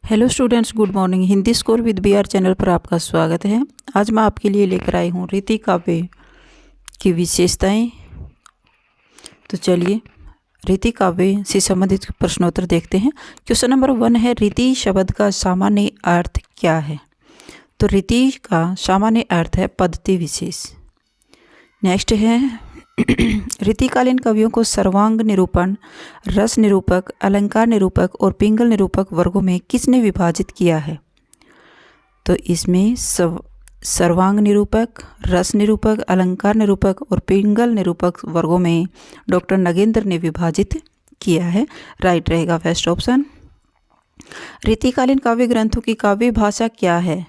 Hello students, good morning. Hindi score with BR channel पर आपका स्वागत है। आज मैं आपके लिए लेकर आई हूँ रीति काव्य की विशेषताएं। तो चलिए रीति काव्य से संबंधित प्रश्नोत्तर देखते हैं। क्वेश्चन नंबर 1 है, रीति शब्द का सामान्य अर्थ क्या है? तो रीति का सामान्य अर्थ है पद्धति विशेष। नेक्स्ट है, रीतिकालीन कवियों को सर्वांग निरूपण, रस निरूपक, अलंकार निरूपक और पिंगल निरूपक वर्गों में किसने विभाजित किया है? तो इसमें सर्वांग निरूपक, रस निरूपक, अलंकार निरूपक और पिंगल निरूपक वर्गों में डॉक्टर नगेंद्र ने विभाजित किया है। राइट रहेगा फर्स्ट ऑप्शन। रीतिकालीन काव्य ग्रंथों की काव्य भाषा क्या है?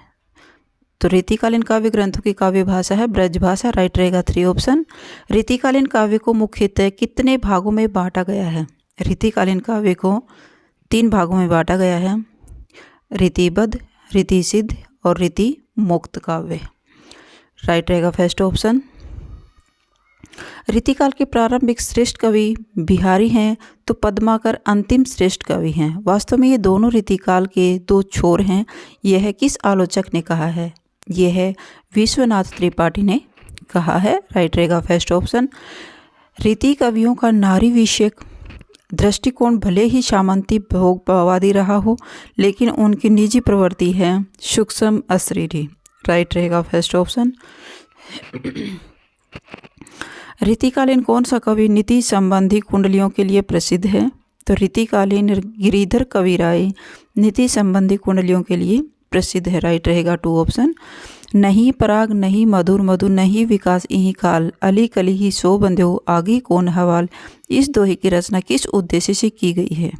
तो रीतिकालीन काव्य ग्रंथों की काव्य भाषा है ब्रज भाषा। राइट रहेगा 3 ऑप्शन। रीतिकालीन काव्य को मुख्यतः कितने भागों में बांटा गया है? रीतिकालीन काव्य को 3 भागों में बांटा गया है, रीतिबद्ध, रीति सिद्ध और रीति मुक्त काव्य। राइट रहेगा फर्स्ट ऑप्शन। रीतिकाल के प्रारंभिक श्रेष्ठ कवि बिहारी हैं तो पद्माकर अंतिम श्रेष्ठ कवि हैं। वास्तव में ये दोनों रीतिकाल के 2 छोर हैं। यह किस आलोचक ने कहा है? यह है विश्वनाथ त्रिपाठी ने कहा है। राइट रहेगा फर्स्ट ऑप्शन। रीति कवियों का नारी विषयक दृष्टिकोण भले ही सामंती भोगवादी रहा हो, लेकिन उनकी निजी प्रवृत्ति है सूक्ष्म अशरीरी। राइट रहेगा फर्स्ट ऑप्शन। रीतिकालीन कौन सा कवि नीति संबंधी कुंडलियों के लिए प्रसिद्ध है? तो रीतिकालीन गिरिधर कविराय नीति संबंधी कुंडलियों के लिए प्रसिद्ध है। राइट रहेगा 2 ऑप्शन। नहीं पराग नहीं मधुर मधुर नहीं विकास इही काल, अली कली ही सो बंध्यो आगे कौन हवाल, इस दोहे की रचना किस उद्देश्य से की गई है?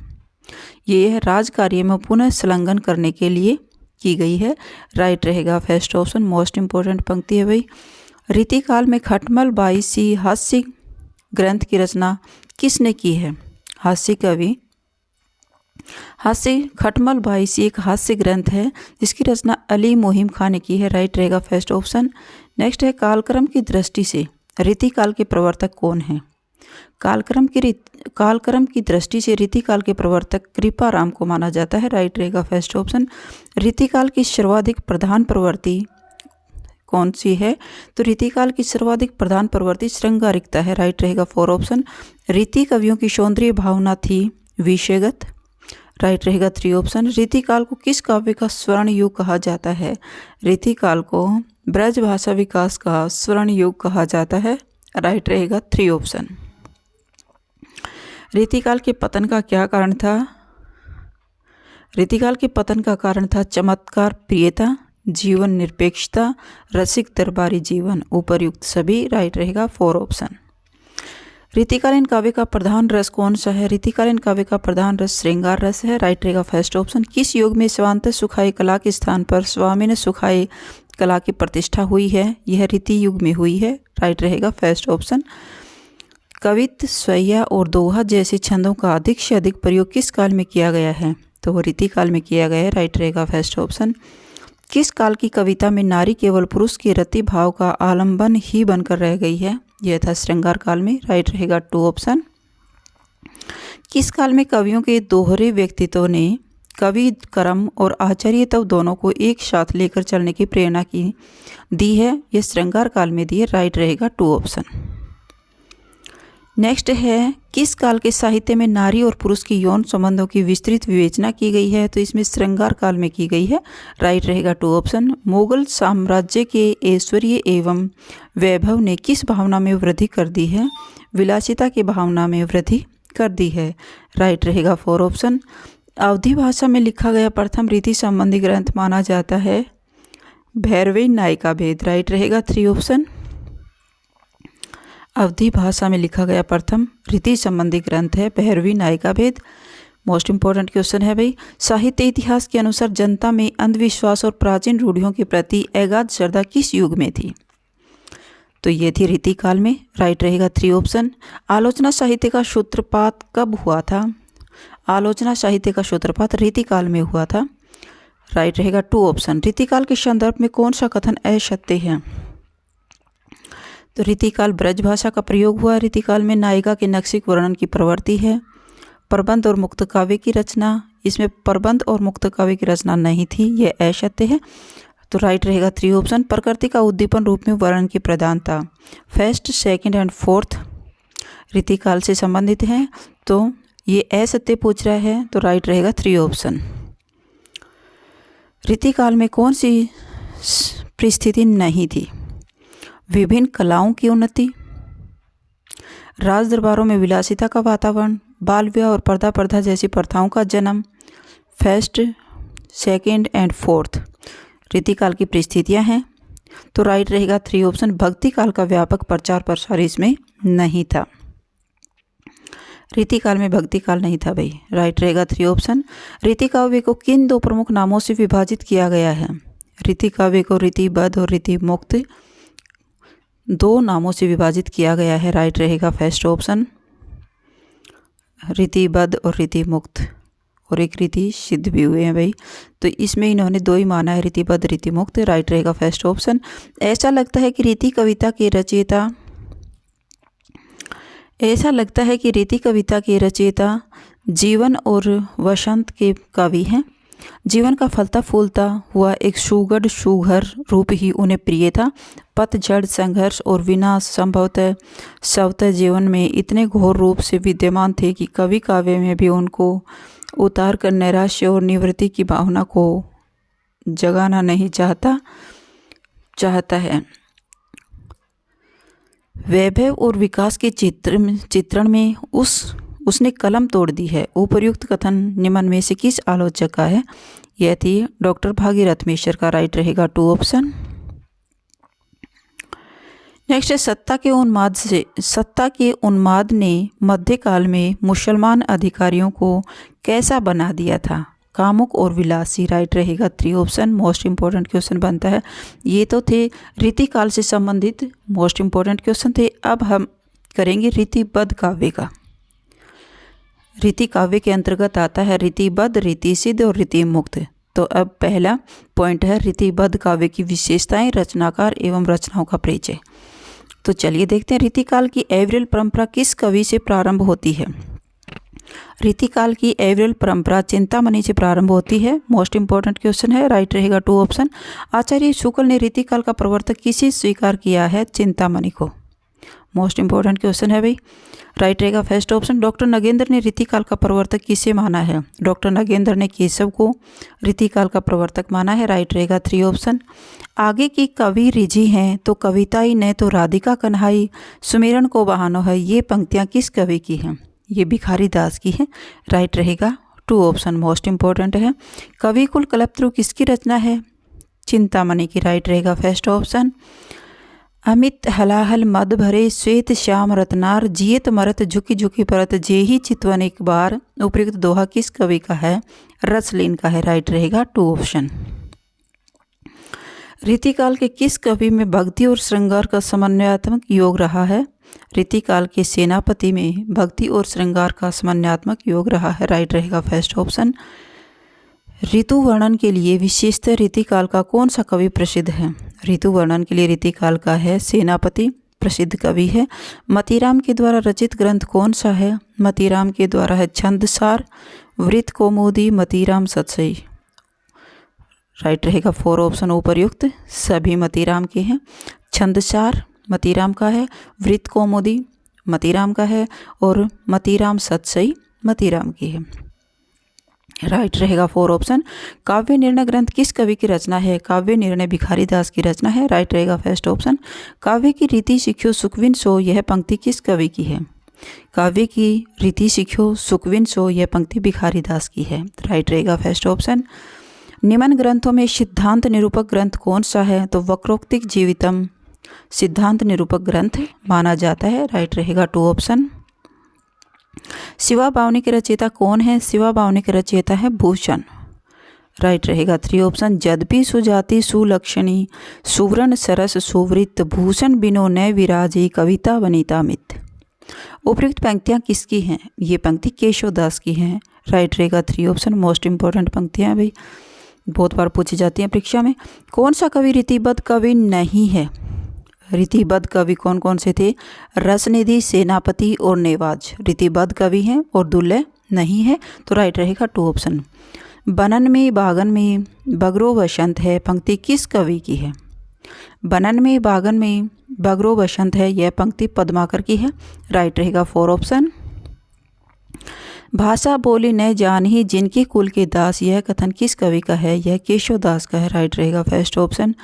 ये राज कार्य में पुनः संलग्न करने के लिए की गई है। राइट रहेगा फर्स्ट ऑप्शन। मोस्ट इंपॉर्टेंट पंक्ति है भाई। रीतिकाल में खटमल बाईसी हास्य ग्रंथ की रचना किसने की है? हास्य कवि खटमल बाईसी एक हास्य ग्रंथ है जिसकी रचना अली मोहिम खां ने की है। राइट रहेगा फर्स्ट ऑप्शन। नेक्स्ट है, कालक्रम की दृष्टि से रीतिकाल के प्रवर्तक कौन है? कालक्रम की दृष्टि से रीतिकाल के प्रवर्तक कृपाराम को माना जाता है। राइट रहेगा फर्स्ट ऑप्शन। रीतिकाल की सर्वाधिक प्रधान प्रवृत्ति कौन सी है? तो रीतिकाल की सर्वाधिक प्रधान प्रवृत्ति श्रृंगारिकता है। राइट रहेगा 4 ऑप्शन। रीति कवियों की सौंदर्य भावना थी विषयगत। राइट रहेगा 3 ऑप्शन। रीतिकाल को किस काव्य का स्वर्ण युग कहा जाता है? रीतिकाल को ब्रज भाषा विकास का स्वर्ण युग कहा जाता है। राइट रहेगा 3 ऑप्शन। रीतिकाल के पतन का क्या कारण था? रीतिकाल के पतन का कारण था चमत्कार प्रियता, जीवन निरपेक्षता, रसिक दरबारी जीवन, उपर्युक्त सभी। राइट रहेगा 4 ऑप्शन। रीतिकालीन काव्य का प्रधान रस कौन सा है? रीतिकालीन काव्य का प्रधान रस श्रृंगार रस है। राइट रहेगा फर्स्ट ऑप्शन। किस युग में स्वांत सुखाई कला के स्थान पर स्वामिन सुखाई कला की प्रतिष्ठा हुई है? यह रीति युग में हुई है। राइट रहेगा फर्स्ट ऑप्शन। कवित्त, स्वैया और दोहा जैसे छंदों का अधिक से अधिक प्रयोग किस काल में किया गया है? तो वो रीतिकाल में किया गया है। राइट रहेगा फर्स्ट ऑप्शन। किस काल की कविता में नारी केवल पुरुष के रति भाव का आलंबन ही बनकर रह गई है? यह था श्रृंगार काल में। राइट रहेगा 2 ऑप्शन। किस काल में कवियों के दोहरे व्यक्तित्व ने कवि कर्म और आचार्यत्व दोनों को एक साथ लेकर चलने की प्रेरणा दी है? यह श्रृंगार काल में दी है। राइट रहेगा 2 ऑप्शन। नेक्स्ट है, किस काल के साहित्य में नारी और पुरुष की यौन संबंधों की विस्तृत विवेचना की गई है? तो इसमें श्रृंगार काल में की गई है। राइट रहेगा 2 ऑप्शन। मुगल साम्राज्य के ऐश्वर्य एवं वैभव ने किस भावना में वृद्धि कर दी है? विलासिता की भावना में वृद्धि कर दी है। राइट रहेगा 4 ऑप्शन। अवधी भाषा में लिखा गया प्रथम रीति संबंधी ग्रंथ माना जाता है भैरवी नायिका भेद। राइट रहेगा 3 ऑप्शन। अवधी भाषा में लिखा गया प्रथम रीति संबंधी ग्रंथ है भैरवी नायिका भेद। मोस्ट इंपॉर्टेंट क्वेश्चन है भाई। साहित्य इतिहास के अनुसार जनता में अंधविश्वास और प्राचीन रूढ़ियों के प्रति अगाध श्रद्धा किस युग में थी? तो ये थी रीतिकाल में। राइट रहेगा 3 ऑप्शन। आलोचना साहित्य का सूत्रपात कब हुआ था? आलोचना साहित्य का सूत्रपात रीतिकाल में हुआ था। राइट रहेगा 2 ऑप्शन। रीतिकाल के संदर्भ में कौन सा कथन असत्य है? तो रीतिकाल ब्रज भाषा का प्रयोग हुआ। रीतिकाल में नायिका के नैसर्गिक वर्णन की प्रवृत्ति है। प्रबंध और मुक्त काव्य की रचना, इसमें प्रबंध और मुक्त काव्य की रचना नहीं थी, यह असत्य है। तो राइट रहेगा 3 ऑप्शन। प्रकृति का उद्दीपन रूप में वर्णन की प्रधानता, फर्स्ट, सेकंड एंड फोर्थ रीतिकाल से संबंधित है, तो ये असत्य पूछ रहा है, तो राइट रहेगा 3 ऑप्शन। रीतिकाल में कौन सी परिस्थिति नहीं थी? विभिन्न कलाओं की उन्नति, राज दरबारों में विलासिता का वातावरण, बाल विवाह और पर्दा प्रथा जैसी प्रथाओं का जन्म, फर्स्ट, सेकंड एंड फोर्थ रीतिकाल की परिस्थितियां हैं, तो राइट रहेगा 3 ऑप्शन। भक्ति काल का व्यापक प्रचार प्रसार इसमें नहीं था, रीतिकाल में भक्ति काल नहीं था भाई, राइट रहेगा 3 ऑप्शन। रीतिकाव्य को किन 2 प्रमुख नामों से विभाजित किया गया है? रीतिकाव्य को रीतिबद्ध और रीतिमुक्त 2 नामों से विभाजित किया गया है, राइट रहेगा फर्स्ट ऑप्शन। रीतिबद्ध और रीतिमुक्त, और एक रीति सिद्ध भी हुए हैं भाई, तो इसमें इन्होंने 2 ही माना है, रीतिबद्ध रीतिमुक्त, राइट रहेगा फर्स्ट ऑप्शन। ऐसा लगता है कि रीति कविता के रचयिता जीवन और वसंत के कवि हैं। जीवन का फलता फूलता हुआ एक सुघर रूप ही उन्हें प्रिय था। पतझड़, संघर्ष और विनाश स्वतः जीवन में इतने घोर रूप से विद्यमान थे कि कवि काव्य में भी उनको उतार कर नैराश्य और निवृत्ति की भावना को जगाना नहीं चाहता है। वैभव और विकास के चित्रण में उसने कलम तोड़ दी है। उपर्युक्त कथन निम्न में से किस आलोचक का है? यह थी डॉक्टर भागीरथ मिश्र का, राइट रहेगा 2 ऑप्शन। नेक्स्ट है, सत्ता के उन्माद ने मध्यकाल में मुसलमान अधिकारियों को कैसा बना दिया था? कामुक और विलासी, राइट रहेगा 3 ऑप्शन। मोस्ट इंपॉर्टेंट क्वेश्चन बनता है। ये तो थे रीतिकाल से संबंधित मोस्ट इंपॉर्टेंट क्वेश्चन थे। अब हम करेंगे रीतिबद्ध काव्य का। रीति काव्य के अंतर्गत आता है रीतिबद्ध, रीति सिद्ध और रीति मुक्त। तो अब पहला पॉइंट है रीतिबद्ध काव्य की विशेषताएं, रचनाकार एवं रचनाओं का परिचय। तो चलिए देखते हैं रीतिकाल की एवरेल परंपरा किस कवि से प्रारंभ होती है? रीतिकाल की एवरेल परंपरा चिंतामणि से प्रारंभ होती है। मोस्ट इंपॉर्टेंट क्वेश्चन है, राइट रहेगा 2 ऑप्शन। आचार्य शुक्ल ने रीतिकाल का प्रवर्तक किसे स्वीकार किया है? चिंतामणि को। मोस्ट इंपॉर्टेंट क्वेश्चन है भाई, राइट रहेगा फर्स्ट ऑप्शन। डॉक्टर नगेंद्र ने रीतिकाल का प्रवर्तक किसे माना है? डॉक्टर नगेंद्र ने केशव को रीतिकाल का प्रवर्तक माना है, राइट रहेगा 3 ऑप्शन। आगे की कवि रिझी हैं तो कविताई ने तो राधिका कन्हाई सुमिरन को बहानो है, ये पंक्तियाँ किस कवि की हैं? ये भिखारी दास की है, राइट रहेगा 2 ऑप्शन। मोस्ट इंपॉर्टेंट है। कवि कुल कल्पतरु किसकी रचना है? चिंतामणि की, राइट रहेगा फर्स्ट ऑप्शन। अमित हलाहल मद भरे श्वेत श्याम रत्नार जियत मरत झुकी झुकी परत जेही चितवन एक बार, उपयुक्त दोहा किस कवि का है? रसलीन का है, राइट रहेगा 2 ऑप्शन। रीतिकाल के किस कवि में भक्ति और श्रृंगार का समन्वयात्मक योग रहा है? रीतिकाल के सेनापति में भक्ति और श्रृंगार का समन्वयात्मक योग रहा है, राइट रहेगा फर्स्ट ऑप्शन। ऋतु वर्णन के लिए विशेषतः रीतिकाल का कौन सा कवि प्रसिद्ध है? ऋतु वर्णन के लिए रीतिकाल का है सेनापति, प्रसिद्ध कवि है। मतीराम के द्वारा रचित ग्रंथ कौन सा है? मतीराम के द्वारा है छंदसार, वृत्त कौमुदी, मतीराम सतसई, राइट रहेगा 4 ऑप्शन उपर्युक्त सभी मतीराम के हैं। छंदसार मतीराम का है, वृत्त कौमुदी मतीराम का है और मतीराम सतसई मतीराम की है, राइट रहेगा 4 ऑप्शन। काव्य निर्णय ग्रंथ किस कवि की रचना है? काव्य निर्णय भिखारी दास की रचना है, राइट रहेगा फर्स्ट ऑप्शन। काव्य की रीति सीख्यो सुखविन सो, यह पंक्ति किस कवि की है? काव्य की रीति सीख्यो सुखविन सो, यह पंक्ति भिखारी दास की है, राइट रहेगा फर्स्ट ऑप्शन। निम्न ग्रंथों में सिद्धांत निरूपक ग्रंथ कौन सा है? तो वक्रोक्तिक जीवितम सिद्धांत निरूपक ग्रंथ माना जाता है, राइट रहेगा 2 ऑप्शन। शिवा बावनी के रचयिता कौन है? शिवा बावनी के रचयिता है भूषण, राइट रहेगा 3 ऑप्शन। जद्यपि सुजाति सुलक्षणी सुवर्ण सरस सुवृत्त भूषण बिनो न विराजे कविता वनिता मित, उपयुक्त पंक्तियाँ किसकी हैं? ये पंक्ति केशवदास की हैं, राइट रहेगा 3 ऑप्शन। मोस्ट इंपॉर्टेंट पंक्तियाँ भाई, बहुत बार पूछी जाती हैं परीक्षा में। कौन सा कवि रीतिबद्ध कवि नहीं है? रीतिबद्ध कवि कौन कौन से थे? रसनिधि, सेनापति और नेवाज रीतिबद्ध कवि हैं और दुर्लभ नहीं है, तो राइट रहेगा 2 ऑप्शन। बनन में बागन में बगरो बसंत है पंक्ति किस कवि की है? बनन में बागन में बगरो बसंत है, यह पंक्ति पद्माकर की है, राइट रहेगा 4 ऑप्शन। भाषा बोली न जानही जिनकी कुल के दास, यह कथन किस कवि का है? यह केशवदास का है, राइट रहेगा फर्स्ट ऑप्शन।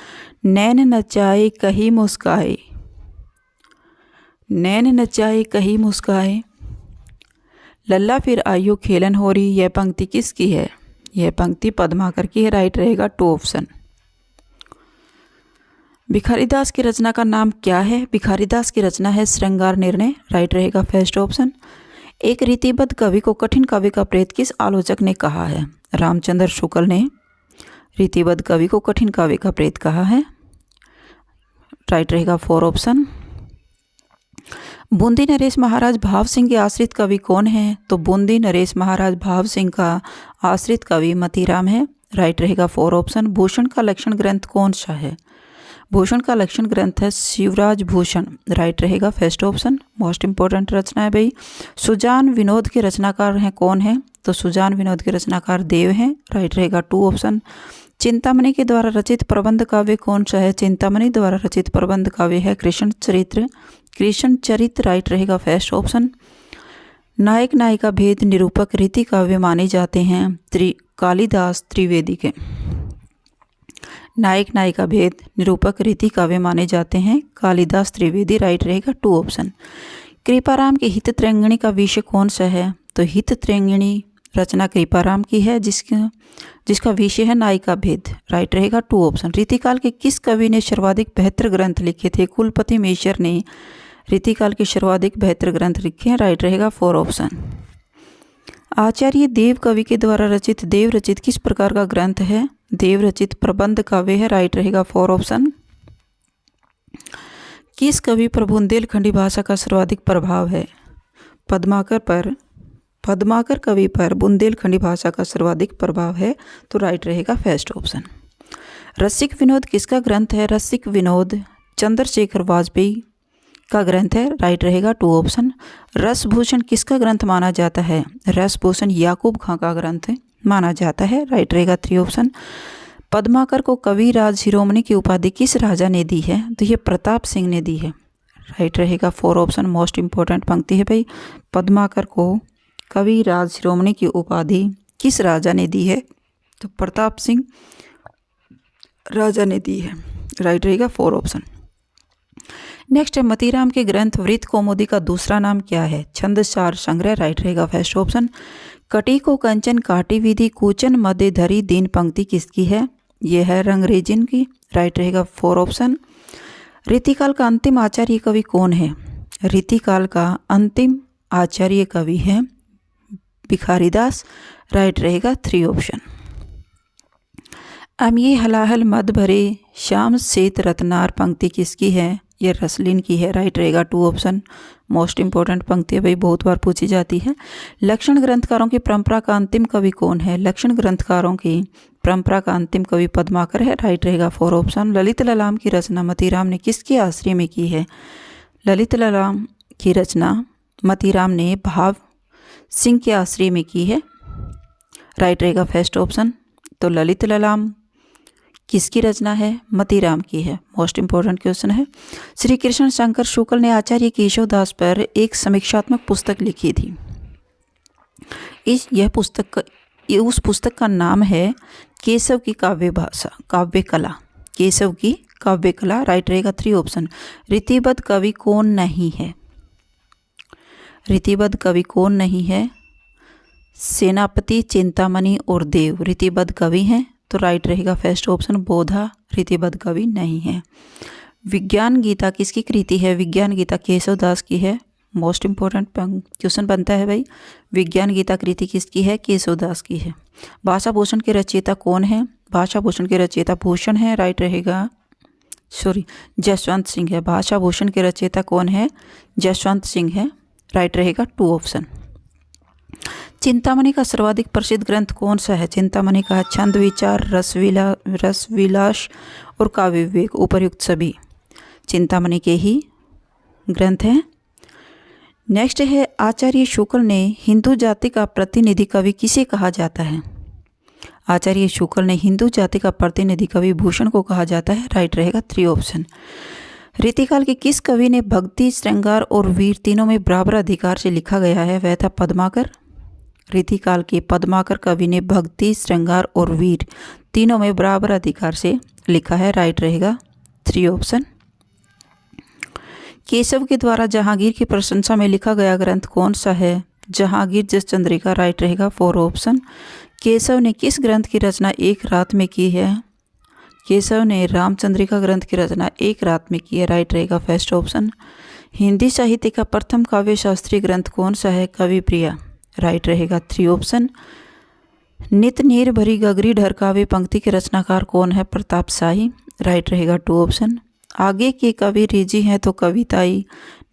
नैन नचाए कहीं मुस्काए, नैन नचाए कहीं मुस्काए, लल्ला फिर आयु खेलन हो रही, यह पंक्ति किसकी है? यह पंक्ति पद्माकर की है, राइट रहेगा 2 ऑप्शन। भिखारीदास की रचना का नाम क्या है? भिखारीदास की रचना है श्रृंगार निर्णय, राइट रहेगा फर्स्ट ऑप्शन। एक रीतिबद्ध कवि को कठिन काव्य का प्रेत किस आलोचक ने कहा है? रामचंद्र शुक्ल ने रीतिबद्ध कवि को कठिन काव्य का प्रेत कहा है, राइट रहेगा 4 ऑप्शन। बूंदी नरेश महाराज भाव सिंह के आश्रित कवि कौन है? तो बूंदी नरेश महाराज भाव सिंह का आश्रित कवि मतीराम है, राइट रहेगा 4 ऑप्शन। भूषण का लक्षण ग्रंथ कौन सा है? भूषण का लक्षण ग्रंथ है शिवराज भूषण, राइट रहेगा फर्स्ट ऑप्शन। मोस्ट इंपॉर्टेंट रचना है भाई। सुजान विनोद के रचनाकार हैं कौन है? तो सुजान विनोद के रचनाकार देव हैं, राइट रहेगा 2 ऑप्शन। चिंतामणि के द्वारा रचित प्रबंध काव्य कौन सा है? चिंतामणि द्वारा रचित प्रबंध काव्य है कृष्ण चरित्र, कृष्ण चरित्र, राइट रहेगा फर्स्ट ऑप्शन। नायक नायिका भेद निरूपक रीति काव्य माने जाते हैं कालिदास त्रिवेदी के। नायक नायिका भेद निरूपक रीति काव्य माने जाते हैं कालिदास त्रिवेदी, राइट रहेगा 2 ऑप्शन। कृपाराम की हित त्रैंगणी का विषय कौन सा है? तो हित त्रैंगणी रचना कृपाराम की है, जिसका विषय है नायिका भेद, राइट रहेगा 2 ऑप्शन। रीतिकाल के किस कवि ने सर्वाधिक बेहतर ग्रंथ लिखे थे? कुलपति मेसर ने रीतिकाल के सर्वाधिक बेहतर ग्रंथ लिखे हैं, राइट रहेगा 4 ऑप्शन। आचार्य देव कवि के द्वारा रचित देव रचित किस प्रकार का ग्रंथ है? देव रचित प्रबंध काव्य है, राइट रहेगा 4 ऑप्शन। किस कवि पर बुंदेलखंडी भाषा का सर्वाधिक प्रभाव है? पद्माकर पर, पद्माकर कवि पर बुंदेलखंडी भाषा का सर्वाधिक प्रभाव है, तो राइट रहेगा फर्स्ट ऑप्शन। रसिक विनोद किसका ग्रंथ है? रसिक विनोद चंद्रशेखर वाजपेयी का ग्रंथ है, राइट रहेगा 2 ऑप्शन। रसभूषण किसका ग्रंथ माना जाता है? रसभूषण याकूब खां का ग्रंथ माना जाता है, राइट रहेगा 3 ऑप्शन। पद्माकर को कवि राज शिरोमणि की उपाधि किस राजा ने दी है? तो ये प्रताप सिंह ने दी है, राइट रहेगा 4 ऑप्शन। मोस्ट इंपॉर्टेंट पंक्ति है भाई। पद्माकर को कवि राज शिरोमणि की उपाधि किस राजा ने दी है? तो प्रताप सिंह राजा ने दी है, राइट रहेगा 4 ऑप्शन। नेक्स्ट है मतीराम के ग्रंथ वृत्त कौमुदी का दूसरा नाम क्या है? छंदसार संग्रह, राइट रहेगा फर्स्ट ऑप्शन। कटी को कंचन काटी विधि कूचन मध्य धरी दीन पंक्ति किसकी है? यह है रंगरेजिन की, राइट रहेगा 4 ऑप्शन। रीतिकाल का अंतिम आचार्य कवि कौन है? रीतिकाल का अंतिम आचार्य कवि है भिखारीदास, राइट रहेगा 3 ऑप्शन। अमिये हलाहल मद भरे श्याम सेत रत्नार पंक्ति किसकी है? ये रसलीन की है, राइट रहेगा 2 ऑप्शन। मोस्ट इंपॉर्टेंट पंक्ति है भाई, बहुत बार पूछी जाती है। लक्षण ग्रंथकारों की परंपरा का अंतिम कवि कौन है? लक्षण ग्रंथकारों की परंपरा का अंतिम कवि पद्माकर है, राइट रहेगा 4 ऑप्शन। ललित ललाम की रचना मतीराम ने किसके आश्रय में की है? ललित ललाम की रचना मतीराम ने भाव सिंह के आश्रय में की है, राइट रहेगा फर्स्ट ऑप्शन। तो ललित ललाम किसकी रचना है? मतीराम की है। मोस्ट इंपॉर्टेंट क्वेश्चन है। श्री कृष्ण शंकर शुक्ल ने आचार्य केशवदास पर एक समीक्षात्मक पुस्तक लिखी थी। उस पुस्तक का नाम है केशव की काव्य भाषा, काव्य कला, केशव की काव्य कला, राइट रहेगा 3 ऑप्शन। रीतिबद्ध कवि कौन नहीं है? रीतिबद्ध कवि कौन नहीं है? सेनापति, चिंतामणि और देव रीतिबद्ध कवि हैं, तो राइट रहेगा फर्स्ट ऑप्शन। बोधा रीतिबद्ध कवि नहीं है। विज्ञान गीता किसकी कृति है? विज्ञान गीता केशवदास की है। मोस्ट इंपॉर्टेंट क्वेश्चन बनता है भाई, विज्ञान गीता कृति किसकी है? केशवदास की है। भाषा भूषण के रचयिता कौन है? भाषा भूषण के रचयिता भूषण है, राइट रहेगा जसवंत सिंह है। भाषा भूषण के रचयिता कौन है? जसवंत सिंह है, राइट रहेगा 2 ऑप्शन। चिंतामणि का सर्वाधिक प्रसिद्ध ग्रंथ कौन सा है? चिंतामणि का छंद विचार, रसविलास और काव्य विवेक, उपर्युक्त सभी चिंतामणि के ही ग्रंथ हैं। नेक्स्ट है आचार्य शुक्ल ने हिंदू जाति का प्रतिनिधि कवि किसे कहा जाता है? आचार्य शुक्ल ने हिंदू जाति का प्रतिनिधि कवि भूषण को कहा जाता है। राइट रहेगा 3 ऑप्शन। रीतिकाल के किस कवि ने भक्ति, श्रृंगार और वीर तीनों में बराबर अधिकार से लिखा गया है? वह था पद्माकर। रीतिकाल के पद्माकर कवि ने भक्ति, श्रृंगार और वीर तीनों में बराबर अधिकार से लिखा है। राइट रहेगा 3 ऑप्शन। केशव के द्वारा जहांगीर की प्रशंसा में लिखा गया ग्रंथ कौन सा है? जहांगीर जस चंद्रिका। राइट रहेगा 4 ऑप्शन। केशव ने किस ग्रंथ की रचना एक रात में की है? केशव ने रामचंद्रिका ग्रंथ की रचना एक रात में की है। राइट रहेगा फर्स्ट ऑप्शन। हिंदी साहित्य का प्रथम काव्य शास्त्रीय ग्रंथ कौन सा है? कवि प्रिया। राइट रहेगा 3 ऑप्शन। नित नीर भरी गगरी ढर काव्य पंक्ति के रचनाकार कौन है? प्रताप शाही। राइट रहेगा 2 ऑप्शन। आगे के कवि रिजी हैं तो कविताई,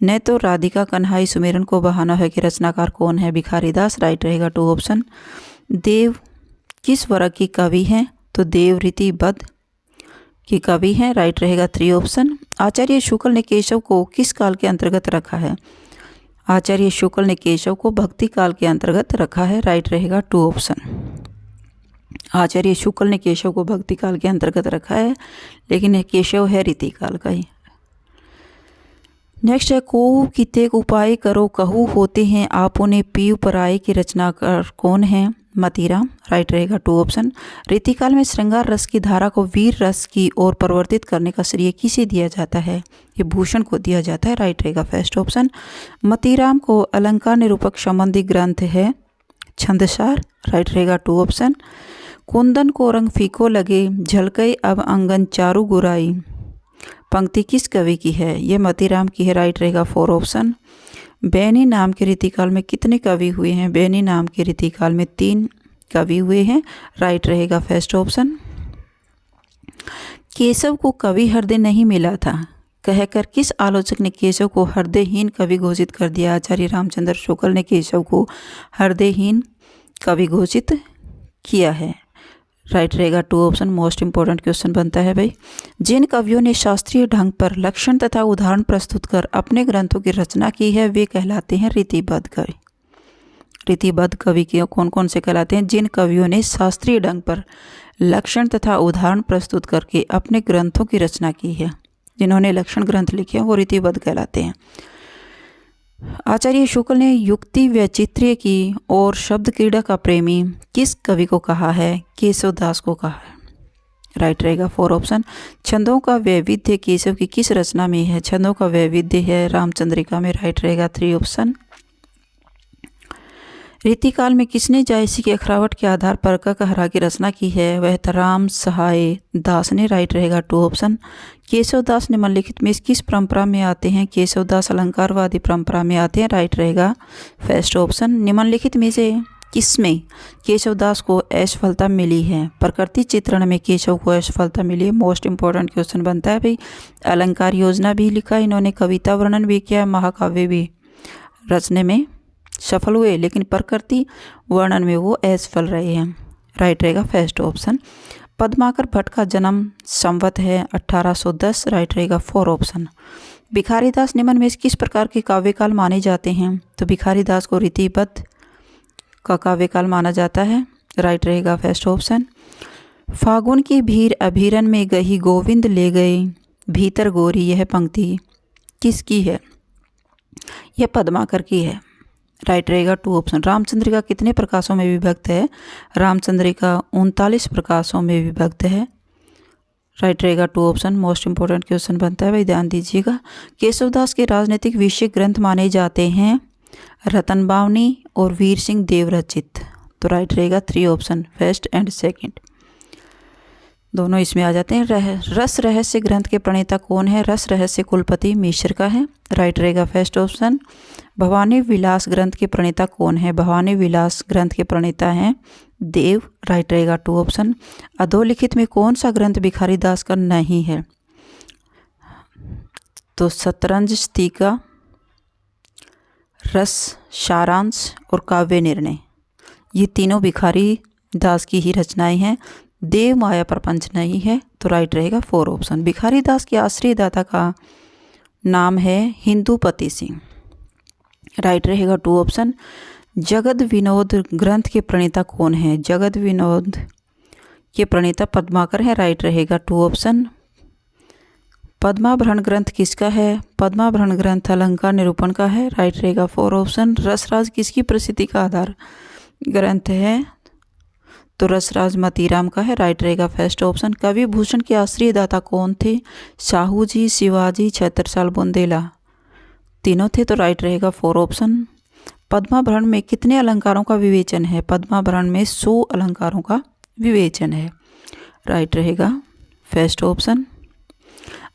न तो राधिका कन्हाई सुमेरन को बहाना है कि रचनाकार कौन है? भिखारी दास। राइट रहेगा 2 ऑप्शन। देव किस वर्ग की कवि हैं? तो देव रीतिबद्ध की कवि हैं। राइट रहेगा 3 ऑप्शन। आचार्य शुक्ल ने केशव को किस काल के अंतर्गत रखा है? आचार्य शुक्ल ने केशव को भक्ति काल के अंतर्गत रखा है। राइट रहेगा 2 ऑप्शन। आचार्य शुक्ल ने केशव को भक्ति काल के अंतर्गत रखा है, लेकिन केशव है रीतिकाल का ही। नेक्स्ट है को कितेक उपाय करो कहू होते हैं आप उन्हें पीयू पराए के रचनाकार कौन है? मतीराम। राइट रहेगा 2 ऑप्शन। रीतिकाल में श्रृंगार रस की धारा को वीर रस की ओर परिवर्तित करने का श्रेय किसे दिया जाता है? ये भूषण को दिया जाता है। राइट रहेगा फर्स्ट ऑप्शन। मतीराम को अलंकार निरूपक संबंधी ग्रंथ है छंदसार। राइट रहेगा 2 ऑप्शन। कुंदन को रंग फीको लगे झलकई अब अंगन चारू गुराई पंक्ति किस कवि की है? ये मतीराम की है। राइट रहेगा 4 ऑप्शन। बैनी नाम के रीतिकाल में कितने कवि हुए हैं? बैनी नाम के रीतिकाल में 3 कवि हुए हैं। राइट रहेगा फर्स्ट ऑप्शन। केशव को कवि हृदय नहीं मिला था कहकर किस आलोचक ने केशव को हृदयहीन कवि घोषित कर दिया? आचार्य रामचंद्र शुक्ल ने केशव को हृदयहीन कवि घोषित किया है। राइट रहेगा 2 ऑप्शन। मोस्ट इंपॉर्टेंट क्वेश्चन बनता है भाई। जिन कवियों ने शास्त्रीय ढंग पर लक्षण तथा उदाहरण प्रस्तुत कर अपने ग्रंथों की रचना की है वे कहलाते हैं रीतिबद्ध कवि। रीतिबद्ध कवि के कौन कौन से कहलाते हैं? जिन कवियों ने शास्त्रीय ढंग पर लक्षण तथा उदाहरण प्रस्तुत करके अपने ग्रंथों की रचना की है, जिन्होंने लक्षण ग्रंथ लिखे हैं वो रीतिबद्ध कहलाते हैं। आचार्य शुक्ल ने युक्ति वैचित्र्य की और शब्द क्रीड़ा का प्रेमी किस कवि को कहा है? केशवदास को कहा है। राइट रहेगा 4 ऑप्शन। छंदों का वैविध्य केशव की किस रचना में है? छंदों का वैविध्य है रामचंद्रिका में। राइट रहेगा 3 ऑप्शन। रीतिकाल में किसने जायसी के अखरावट के आधार पर कहरा की रचना की है? वह था राम सहाय दास ने। राइट रहेगा 2 ऑप्शन। केशवदास निम्नलिखित में किस परंपरा में आते हैं? केशवदास अलंकारवादी परंपरा में आते हैं। राइट रहेगा फर्स्ट ऑप्शन। निम्नलिखित में से किसमें केशवदास को असफलता मिली है? प्रकृति चित्रण में केशव को असफलता मिली है। मोस्ट इंपॉर्टेंट क्वेश्चन बनता है भाई। अलंकार योजना भी लिखा इन्होंने, कविता वर्णन भी किया, महाकाव्य भी रचने में सफल हुए, लेकिन प्रकृति वर्णन में वो असफल रहे हैं। राइट रहेगा फर्स्ट ऑप्शन। पद्माकर भट्ट का जन्म संवत है 1810। राइट रहेगा 4 ऑप्शन। भिखारी दास निम्न में किस प्रकार के काव्यकाल माने जाते हैं? तो भिखारी दास को रीतिबद्ध का काव्यकाल माना जाता है। राइट रहेगा फर्स्ट ऑप्शन। फागुन की भीड़ अभीरन में गही गोविंद ले गए भीतर गोरी, यह पंक्ति किसकी है? यह पद्माकर की है। राइट रहेगा 2 ऑप्शन। रामचंद्रिका कितने प्रकाशों में विभक्त है? रामचंद्रिका 39 प्रकाशों में विभक्त है। राइट रहेगा 2 ऑप्शन। मोस्ट इंपॉर्टेंट क्वेश्चन बनता है भाई, ध्यान दीजिएगा। केशवदास के राजनीतिक विषय ग्रंथ माने जाते हैं रतन बावनी और वीर सिंह देव रचित। तो राइट रहेगा 3 ऑप्शन, फर्स्ट एंड सेकंड दोनों इसमें आ जाते हैं। रस रहस्य ग्रंथ के प्रणेता कौन है? रस रहस्य कुलपति मिश्र का है। राइट रहेगा फर्स्ट ऑप्शन। भवानी विलास ग्रंथ के प्रणेता कौन है? भवानी विलास ग्रंथ के प्रणेता हैं देव। राइट रहेगा 2 ऑप्शन। अधोलिखित में कौन सा ग्रंथ भिखारी दास का नहीं है? तो शतरंज टीका, रस सारांश और काव्य निर्णय, ये तीनों भिखारी दास की ही रचनाएं हैं। देव माया प्रपंच नहीं है। तो राइट रहेगा 4 ऑप्शन। भिखारी दास के आश्रय दाता का नाम है हिंदूपति सिंह। राइट रहेगा 2 ऑप्शन। जगद विनोद ग्रंथ के प्रणेता कौन है? जगद विनोद के प्रणेता पद्माकर है, राइट रहेगा 2 ऑप्शन। पद्माभरण ग्रंथ किसका है? पद्माभरण ग्रंथ अलंकार निरूपण का है, राइट रहेगा 4 ऑप्शन। रसराज किसकी प्रसिद्धि का आधार ग्रंथ है? तो रसराज मतीराम का है, राइट रहेगा फर्स्ट ऑप्शन। कवि भूषण के आश्रय दाता कौन थे? साहू जी, शिवाजी, छत्रसाल, बुंदेला, तीनों थे, तो राइट रहेगा 4 ऑप्शन। पद्माभरण में कितने अलंकारों का विवेचन है? पद्माभरण में 100 अलंकारों का विवेचन है, राइट रहेगा फर्स्ट ऑप्शन।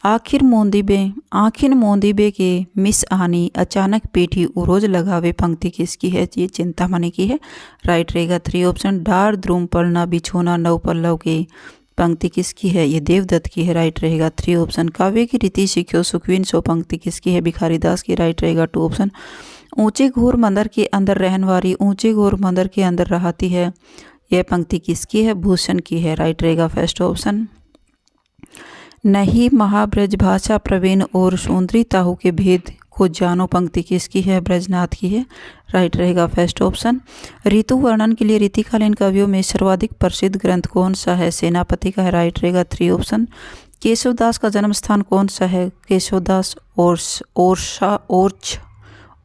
आखिर मोंदीबे के मिस आनी अचानक पेठी उरोज लगावे पंक्ति किसकी है? ये चिंतामणि की है, राइट रहेगा 3 ऑप्शन। डार द्रुम पलना बिछोना नव पल्लव के पंक्ति किसकी है? ये देवदत्त की है, राइट रहेगा 3 ऑप्शन। काव्य की रीति सीखो सुखविन सो पंक्ति किसकी है? भिखारी दास की, राइट रहेगा 2 ऑप्शन। ऊंचे घोर मंदिर के अंदर रहन वाली ऊंचे घोर मंदिर के अंदर रहती है, यह पंक्ति किसकी है? भूषण की है, राइट रहेगा फर्स्ट ऑप्शन। नहीं महाब्रज भाषा प्रवीण और सुंदरी ताहू के भेद को जानो पंक्ति किसकी है? ब्रजनाथ की है, राइट रहेगा फर्स्ट ऑप्शन। ऋतु वर्णन के लिए रीतिकालीन कवियों में सर्वाधिक प्रसिद्ध ग्रंथ कौन सा है? सेनापति का है, राइट रहेगा 3 ऑप्शन। केशवदास का जन्म स्थान कौन सा है? केशवदास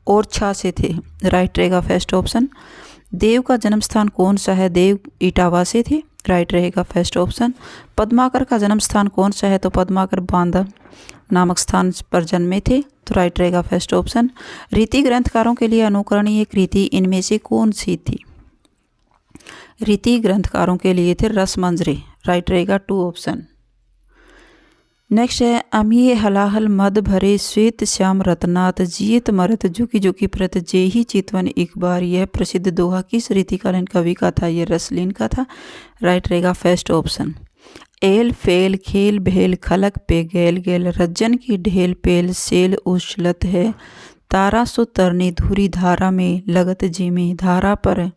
ओरछा से थे, राइट रहेगा फर्स्ट ऑप्शन। देव का जन्म स्थान कौन सा है? देव इटावा से थे, राइट रहेगा फर्स्ट ऑप्शन। पद्माकर का जन्म स्थान कौन सा है? तो पद्माकर बांदा नामक स्थान पर जन्मे थे, तो राइट रहेगा फर्स्ट ऑप्शन। रीति ग्रंथकारों के लिए अनुकरणीय एक रीति इनमें से कौन सी थी? रीति ग्रंथकारों के लिए थे रसमंजरी, राइट रहेगा 2 ऑप्शन। नेक्स्ट है अमीय हलाहल मद भरे श्वेत श्याम रतनाथ जियत मरत जुकी जुकी प्रत जेही चितवन एक बार, यह प्रसिद्ध दोहा किस रीतिकालीन कवि का था? यह रसलीन का था, राइट रहेगा फर्स्ट ऑप्शन। एल फेल खेल भेल खलक पे गैल गैल रज्जन की ढेल पेल सेल उछलत है तारा सो तरनी धुरी धारा में लगत जिमी धारा पर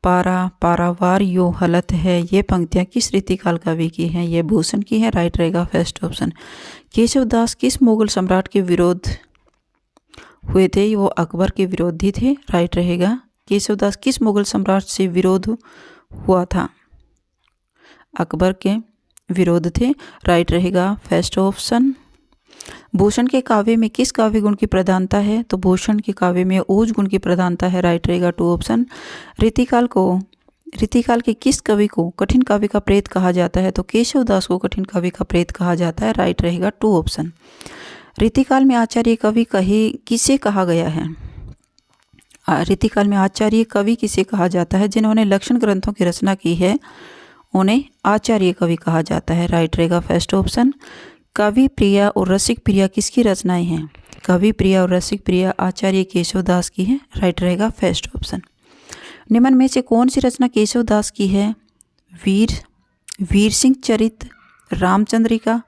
पारा पारावार यो हलत है, ये पंक्तियाँ किस रीतिकाल कवि की हैं? ये भूषण की है, राइट रहेगा फर्स्ट ऑप्शन। केशवदास किस मुगल सम्राट के विरोध हुए थे? वो अकबर के विरोधी थे, राइट रहेगा। केशवदास किस मुगल सम्राट से विरोध हुआ था? अकबर के विरोध थे, राइट रहेगा फर्स्ट ऑप्शन। भूषण के काव्य में किस काव्य गुण की प्रधानता है? तो भूषण के काव्य में ओज गुण की प्रधानता है, राइट रहेगा 2 ऑप्शन। रीतिकाल के किस कवि को कठिन काव्य का प्रेत कहा जाता है? तो केशवदास को कठिन काव्य का प्रेत कहा जाता है, राइट रहेगा 2 ऑप्शन। रीतिकाल में आचार्य कवि किसे कहा गया है? रीतिकाल में आचार्य कवि किसे कहा जाता है? जिन्होंने लक्षण ग्रंथों की रचना की है उन्हें आचार्य कवि कहा जाता है, राइट रहेगा फर्स्ट ऑप्शन। कवि प्रिया और रसिक प्रिया किसकी रचनाएं हैं? कवि प्रिया और रसिक प्रिया आचार्य केशवदास की है, राइट रहेगा फर्स्ट ऑप्शन। निम्न में से कौन सी रचना केशवदास की है? वीर सिंह चरित, रामचंद्रिका,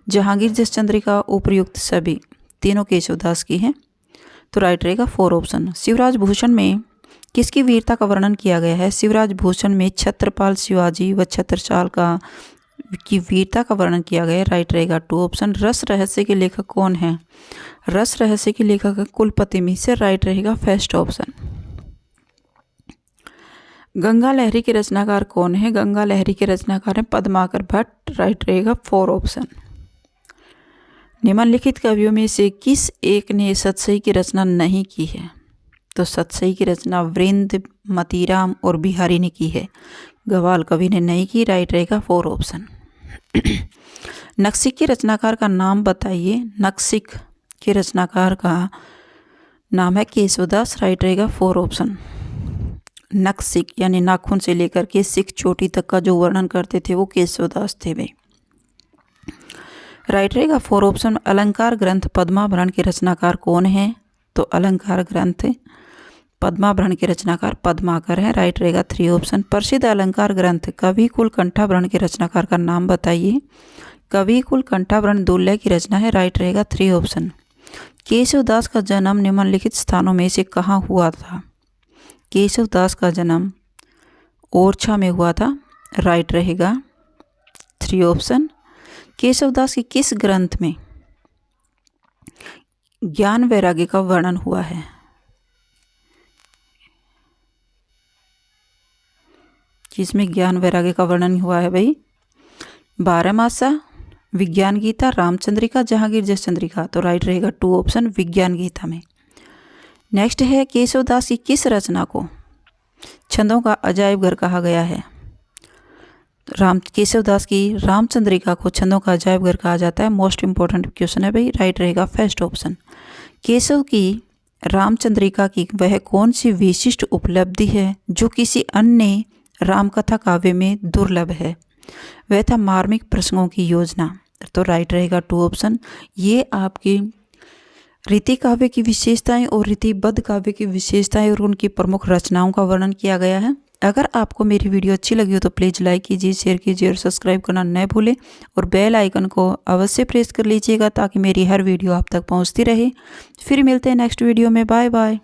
जहांगीर जस चंद्रिका, उपर्युक्त सभी, तीनों केशवदास की हैं, तो राइट रहेगा 4 ऑप्शन। शिवराज भूषण में किसकी वीरता का वर्णन किया गया है? शिवराज भूषण में छत्रपाल शिवाजी व छत्रसाल की वीरता का वर्णन किया गया है, राइट रहेगा 2 ऑप्शन। रस रहस्य के लेखक कौन है? रस रहस्य के लेखक है कुलपति मिश्र, राइट रहेगा फर्स्ट ऑप्शन। गंगा लहरी के रचनाकार कौन है? गंगा लहरी के रचनाकार हैं पद्माकर भट्ट, राइट रहेगा 4 ऑप्शन। निम्नलिखित कवियों में से किस एक ने सतसई की रचना नहीं की है? तो सतसई की रचना वृंद, मतीराम और बिहारी ने की है, गवाल कवि ने नहीं की, राइट रहेगा 4 ऑप्शन। नक्सिक के रचनाकार का नाम बताइए। नक्सिक के रचनाकार का नाम है केशवदास, राइट रहेगा 4 ऑप्शन। नक्सिक यानी नाखून से लेकर के सिख चोटी तक का जो वर्णन करते थे वो केशवदास थे वे, राइट रहेगा 4 ऑप्शन। अलंकार ग्रंथ पद्माभरण के रचनाकार कौन है? तो अलंकार ग्रंथ पद्माभरण के रचनाकार पद्माकर है, राइट रहेगा 3 ऑप्शन। प्रसिद्ध अलंकार ग्रंथ कवि कुल कंठाभरण के रचनाकार का नाम बताइए। कवि कुल कंठाभरण दुल्लय की रचना है, राइट रहेगा 3 ऑप्शन। केशवदास का जन्म निम्नलिखित स्थानों में से कहाँ हुआ था? केशवदास का जन्म ओरछा में हुआ था, राइट रहेगा 3 ऑप्शन। केशवदास के किस ग्रंथ में ज्ञान वैराग्य का वर्णन हुआ है? कि इसमें ज्ञान वैराग्य का वर्णन हुआ है भाई। 12मासा, विज्ञान गीता, रामचंद्रिका, जहांगीर जस चंद्रिका। तो राइट रहेगा 2 ऑप्शन विज्ञान गीता में। नेक्स्ट है केशवदास की किस रचना को छंदों का अजायब घर कहा गया है? केशवदास की रामचंद्रिका को छंदों का अजायब घर कहा जाता है। मोस्ट इंपॉर्टेंट क्वेश्चन है भाई, राइट रहेगा फर्स्ट ऑप्शन। केशव की रामचंद्रिका की वह कौन सी विशिष्ट उपलब्धि है जो किसी अन्य रामकथा काव्य में दुर्लभ है? वह था मार्मिक प्रसंगों की योजना। तो राइट रहेगा 2 ऑप्शन। ये आपकी रीति काव्य की विशेषताएं और रीतिबद्ध काव्य की विशेषताएं और उनकी प्रमुख रचनाओं का वर्णन किया गया है। अगर आपको मेरी वीडियो अच्छी लगी हो तो प्लीज़ लाइक कीजिए, शेयर कीजिए और सब्सक्राइब करना न भूलें और बेल आइकन को अवश्य प्रेस कर लीजिएगा ताकि मेरी हर वीडियो आप तक पहुंचती रहे। फिर मिलते हैं नेक्स्ट वीडियो में। Bye bye.